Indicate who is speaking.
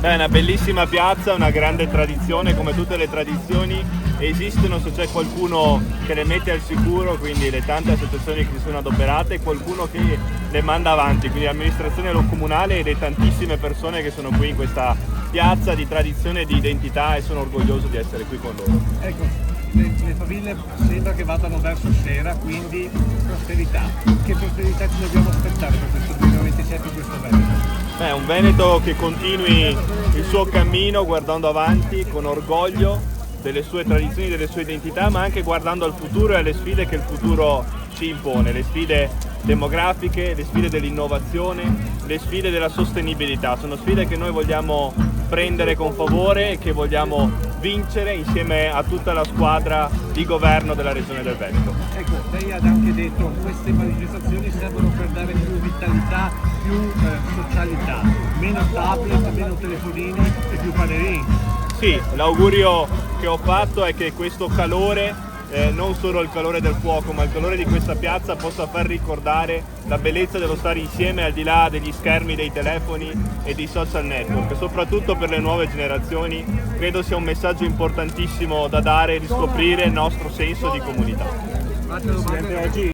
Speaker 1: È una bellissima piazza, una grande tradizione, come tutte le tradizioni esistono se c'è qualcuno che le mette al sicuro, quindi le tante associazioni che si sono adoperate e qualcuno che le manda avanti, quindi l'amministrazione comunale e le tantissime persone che sono qui in questa piazza di tradizione e di identità, e sono orgoglioso di essere qui con loro.
Speaker 2: Ecco, le famiglie sembra che vadano verso sera, quindi prosperità. Che prosperità ci dobbiamo aspettare per questo 2027 in questo Veneto?
Speaker 1: Un Veneto che continui il suo cammino guardando avanti con orgoglio delle sue tradizioni, delle sue identità, ma anche guardando al futuro e alle sfide che il futuro ci impone, le sfide demografiche, le sfide dell'innovazione, le sfide della sostenibilità. Sono sfide che noi vogliamo prendere con favore e che vogliamo vincere insieme a tutta la squadra di governo della Regione del Veneto.
Speaker 2: Ecco, lei ha anche detto che queste manifestazioni servono per dare più vitalità, più socialità, meno tablet, meno telefonini e più panerini.
Speaker 1: Sì, l'augurio che ho fatto è che questo calore, non solo il calore del fuoco, ma il calore di questa piazza possa far ricordare la bellezza dello stare insieme al di là degli schermi, dei telefoni e dei social network. Soprattutto per le nuove generazioni credo sia un messaggio importantissimo da dare e riscoprire il nostro senso di comunità.